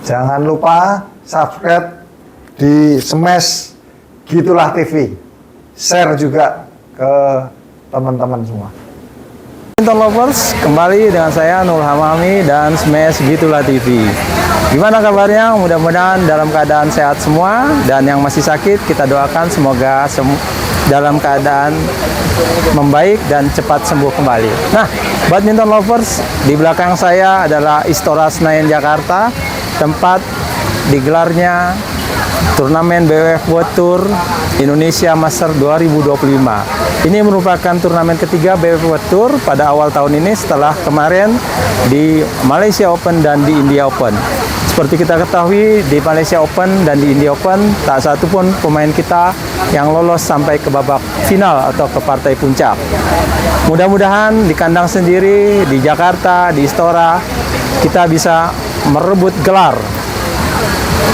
Jangan lupa subscribe di Smash Gitulah TV. Share juga ke teman-teman semua. Badminton lovers, kembali dengan saya Nurul Hamami dan Smash Gitulah TV. Gimana kabarnya? Mudah-mudahan dalam keadaan sehat semua, dan yang masih sakit kita doakan semoga dalam keadaan membaik dan cepat sembuh kembali. Nah, badminton lovers, di belakang saya adalah Istora Senayan Jakarta, tempat digelarnya turnamen BWF World Tour Indonesia Master 2025. Ini merupakan turnamen ketiga BWF World Tour pada awal tahun ini setelah kemarin di Malaysia Open dan di India Open. Seperti kita ketahui, di Malaysia Open dan di India Open tak satu pun pemain kita yang lolos sampai ke babak final atau ke partai puncak. Mudah-mudahan di kandang sendiri, di Jakarta, di Istora, kita bisa merebut gelar.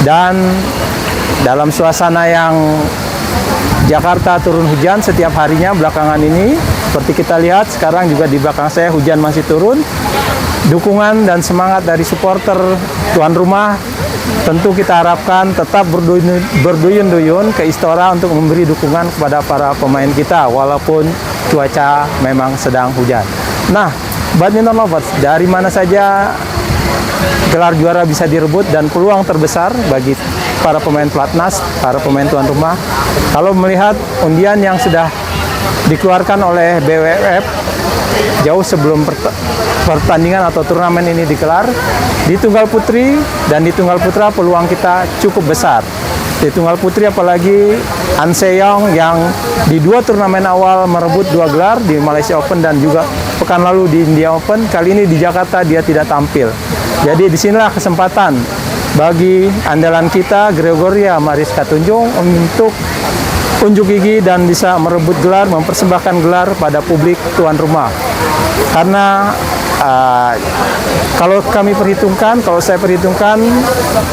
Dan dalam suasana yang Jakarta turun hujan setiap harinya belakangan ini, seperti kita lihat sekarang juga di belakang saya hujan masih turun. Dukungan dan semangat dari supporter tuan rumah tentu kita harapkan tetap berduyun-duyun ke Istora untuk memberi dukungan kepada para pemain kita walaupun cuaca memang sedang hujan. Nah, badminton lovers, dari mana saja gelar juara bisa direbut dan peluang terbesar bagi para pemain pelatnas, para pemain tuan rumah. Kalau melihat undian yang sudah dikeluarkan oleh BWF jauh sebelum pertandingan atau turnamen ini digelar, di tunggal putri dan di tunggal putra peluang kita cukup besar. Di tunggal putri apalagi An Se-young yang di dua turnamen awal merebut 2 gelar di Malaysia Open dan juga pekan lalu di India Open. Kali ini di Jakarta dia tidak tampil. Jadi disinilah kesempatan bagi andalan kita Gregoria Mariska Tunjung untuk unjuk gigi dan bisa merebut gelar, mempersembahkan gelar pada publik tuan rumah. Karena kalau saya perhitungkan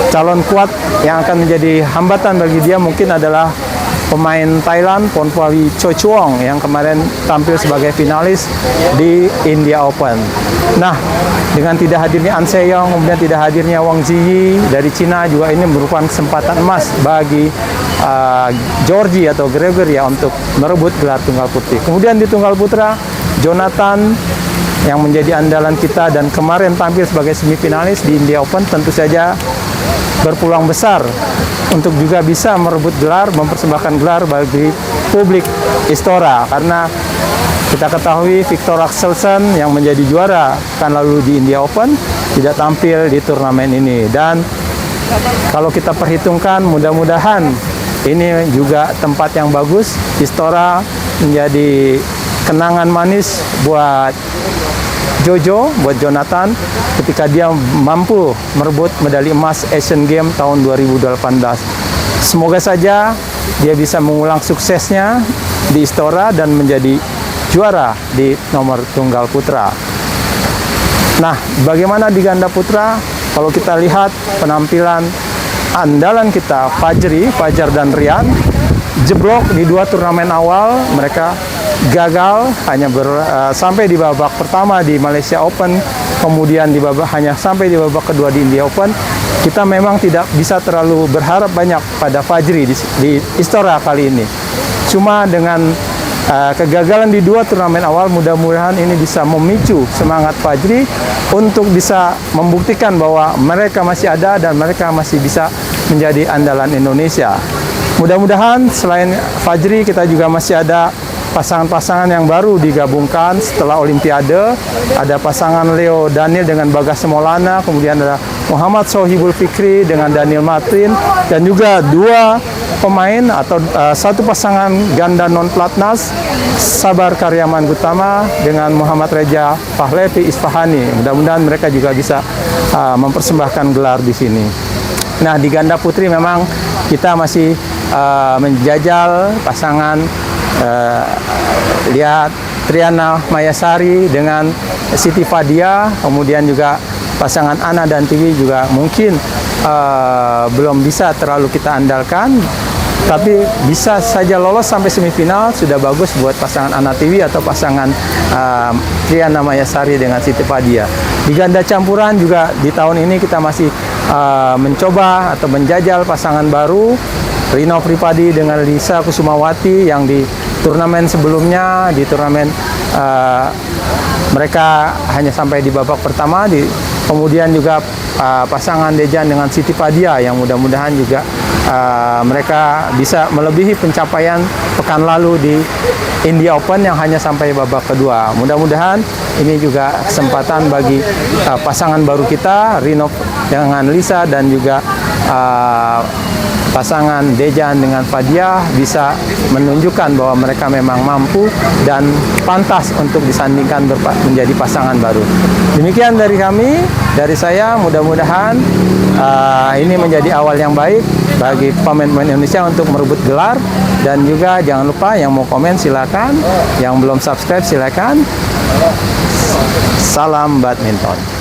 calon kuat yang akan menjadi hambatan bagi dia mungkin adalah pemain Thailand Phonpavitt Chochuong yang kemarin tampil sebagai finalis di India Open. Nah, dengan tidak hadirnya An Se-young, kemudian tidak hadirnya Wang Ziyi dari Cina, juga ini merupakan kesempatan emas bagi Georgie atau Gregoria untuk merebut gelar tunggal putri. Kemudian di tunggal putra, Jonathan yang menjadi andalan kita dan kemarin tampil sebagai semifinalis di India Open tentu saja berpeluang besar untuk juga bisa merebut gelar, mempersembahkan gelar bagi publik Istora, karena kita ketahui Viktor Axelsen yang menjadi juara kan lalu di India Open tidak tampil di turnamen ini. Dan kalau kita perhitungkan, mudah-mudahan ini juga tempat yang bagus. Istora menjadi kenangan manis buat Jojo, buat Jonathan ketika dia mampu merebut medali emas Asian Games tahun 2018. Semoga saja dia bisa mengulang suksesnya di Istora dan menjadi juara di nomor tunggal putra. Nah, bagaimana di ganda putra? Kalau kita lihat penampilan andalan kita, Fajar dan Rian, jeblok di dua turnamen awal. Mereka gagal hanya sampai di babak pertama di Malaysia Open, kemudian hanya sampai di babak kedua di India Open. Kita memang tidak bisa terlalu berharap banyak pada Fajri di Istora kali ini. Cuma dengan kegagalan di dua turnamen awal, mudah-mudahan ini bisa memicu semangat Fajri untuk bisa membuktikan bahwa mereka masih ada dan mereka masih bisa menjadi andalan Indonesia. Mudah-mudahan selain Fajri, kita juga masih ada pasangan-pasangan yang baru digabungkan setelah Olimpiade. Ada pasangan Leo Daniel dengan Bagas Maulana, kemudian ada Muhammad Sohibul Fikri dengan Daniel Martin, dan juga dua pemain atau satu pasangan ganda non pelatnas, Sabar Karyaman Gutama dengan Muhammad Reja Pahlevi Isfahani. Mudah-mudahan mereka juga bisa mempersembahkan gelar di sini. Nah, di ganda putri memang kita masih menjajal pasangan lihat Triana Mayasari dengan Siti Fadia, kemudian juga pasangan Ana dan Tiwi juga mungkin belum bisa terlalu kita andalkan, tapi bisa saja lolos sampai semifinal sudah bagus buat pasangan Ana Tiwi atau pasangan Triana Mayasari dengan Siti Fadia. Di ganda campuran juga di tahun ini kita masih mencoba atau menjajal pasangan baru Rino Pripadi dengan Lisa Kusumawati yang di turnamen sebelumnya, di turnamen mereka hanya sampai di babak pertama, kemudian juga pasangan Dejan dengan Siti Fadia yang mudah-mudahan juga mereka bisa melebihi pencapaian pekan lalu di India Open yang hanya sampai babak kedua. Mudah-mudahan ini juga kesempatan bagi pasangan baru kita, Rino dengan Lisa, dan juga pasangan Dejan dengan Fadia bisa menunjukkan bahwa mereka memang mampu dan pantas untuk disandingkan menjadi pasangan baru. Demikian dari kami, dari saya, mudah-mudahan ini menjadi awal yang baik bagi pemain-pemain Indonesia untuk merebut gelar. Dan juga jangan lupa yang mau komen silakan, yang belum subscribe silakan. Salam badminton.